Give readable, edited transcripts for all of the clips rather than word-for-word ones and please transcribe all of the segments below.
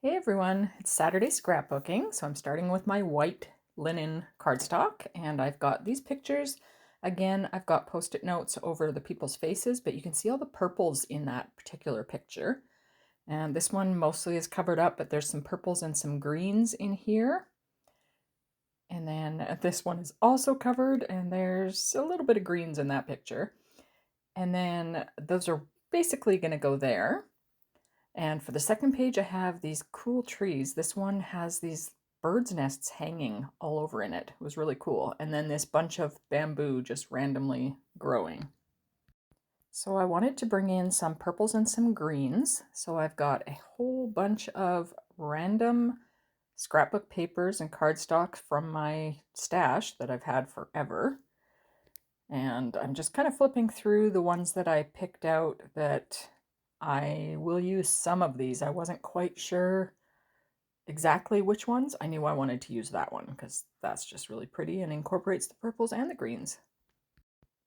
Hey everyone, it's Saturday Scrapbooking, so I'm starting with my white linen cardstock, and I've got these pictures. Again, I've got post-it notes over the people's faces, but you can see all the purples in that particular picture. And this one mostly is covered up, but there's some purples and some greens in here. And then this one is also covered, and there's a little bit of greens in that picture. And then those are basically going to go there. And for the second page, I have these cool trees. This one has these birds' nests hanging all over in it. It was really cool. And then this bunch of bamboo just randomly growing. So I wanted to bring in some purples and some greens. So I've got a whole bunch of random scrapbook papers and cardstock from my stash that I've had forever. And I'm just kind of flipping through the ones that I picked out that I will use some of these. I wasn't quite sure exactly which ones. I knew I wanted to use that one because that's just really pretty and incorporates the purples and the greens.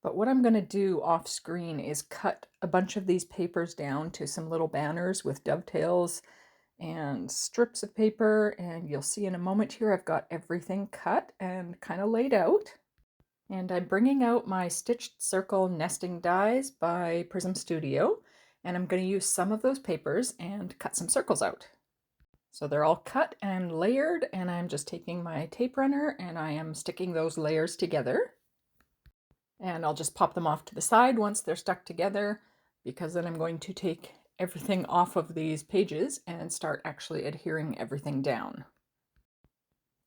But what I'm going to do off screen is cut a bunch of these papers down to some little banners with dovetails and strips of paper, and you'll see in a moment here I've got everything cut and kind of laid out. And I'm bringing out my Stitched Circle Nesting Dies by Prism Studio, and I'm going to use some of those papers and cut some circles out. So they're all cut and layered, and I'm just taking my tape runner and I am sticking those layers together. And I'll just pop them off to the side once they're stuck together, because then I'm going to take everything off of these pages and start actually adhering everything down.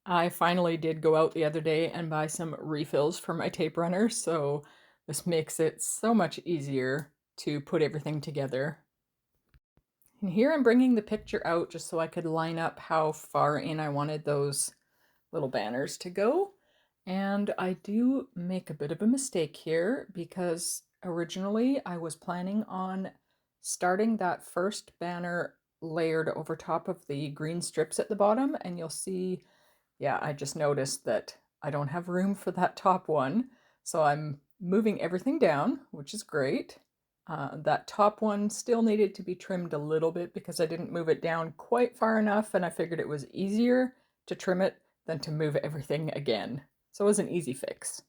I finally did go out the other day and buy some refills for my tape runner, so this makes it so much easier to put everything together. And here I'm bringing the picture out just so I could line up how far in I wanted those little banners to go. And I do make a bit of a mistake here because originally I was planning on starting that first banner layered over top of the green strips at the bottom, and you'll see, yeah, I just noticed that I don't have room for that top one. So I'm moving everything down, which is great. That top one still needed to be trimmed a little bit because I didn't move it down quite far enough, and I figured it was easier to trim it than to move everything again. So it was an easy fix.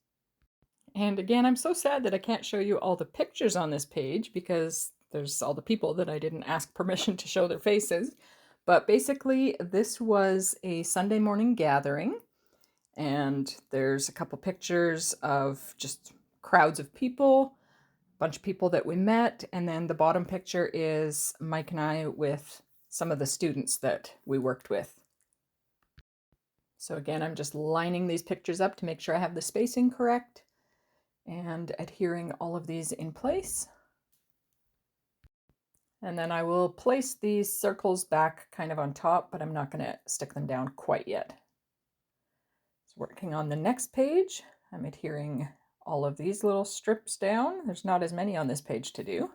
And again, I'm so sad that I can't show you all the pictures on this page because there's all the people that I didn't ask permission to show their faces. But basically, this was a Sunday morning gathering, and there's a couple pictures of just crowds of people, a bunch of people that we met, and then the bottom picture is Mike and I with some of the students that we worked with. So again, I'm just lining these pictures up to make sure I have the spacing correct and adhering all of these in place. And then I will place these circles back kind of on top, but I'm not going to stick them down quite yet. So working on the next page, I'm adhering all of these little strips down. There's not as many on this page to do.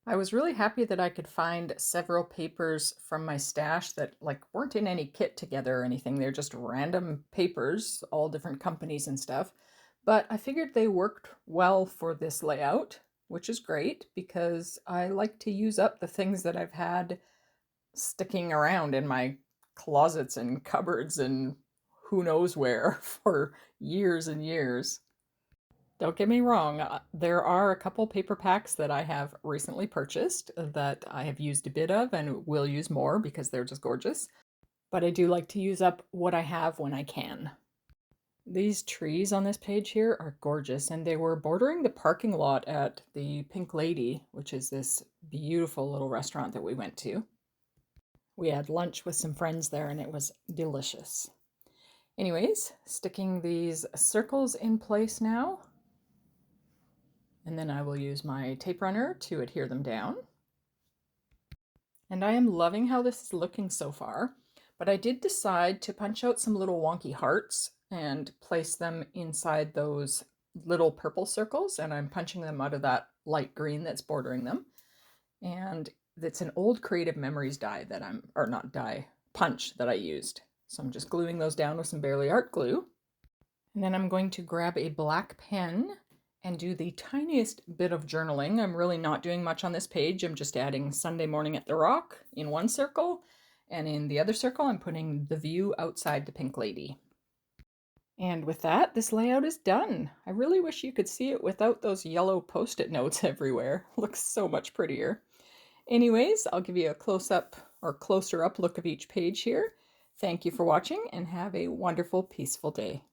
I was really happy that I could find several papers from my stash that weren't in any kit together or anything. They're just random papers, all different companies and stuff. But I figured they worked well for this layout, which is great because I like to use up the things that I've had sticking around in my closets and cupboards and who knows where for years and years. Don't get me wrong, there are a couple paper packs that I have recently purchased that I have used a bit of and will use more because they're just gorgeous. But I do like to use up what I have when I can. These trees on this page here are gorgeous, and they were bordering the parking lot at the Pink Lady, which is this beautiful little restaurant that we went to. We had lunch with some friends there, and it was delicious. Anyways, sticking these circles in place now, and then I will use my tape runner to adhere them down. And I am loving how this is looking so far, but I did decide to punch out some little wonky hearts and place them inside those little purple circles, and I'm punching them out of that light green that's bordering them. And it's an old Creative Memories die that punch that I used. So I'm just gluing those down with some Barely Art glue. And then I'm going to grab a black pen and do the tiniest bit of journaling. I'm really not doing much on this page. I'm just adding Sunday morning at the Rock in one circle And in the other circle, I'm putting the view outside the Pink Lady. And with that, this layout is done. I really wish you could see it without those yellow post-it notes everywhere. Looks so much prettier. Anyways, I'll give you a close-up or closer-up look of each page here. Thank you for watching and have a wonderful, peaceful day.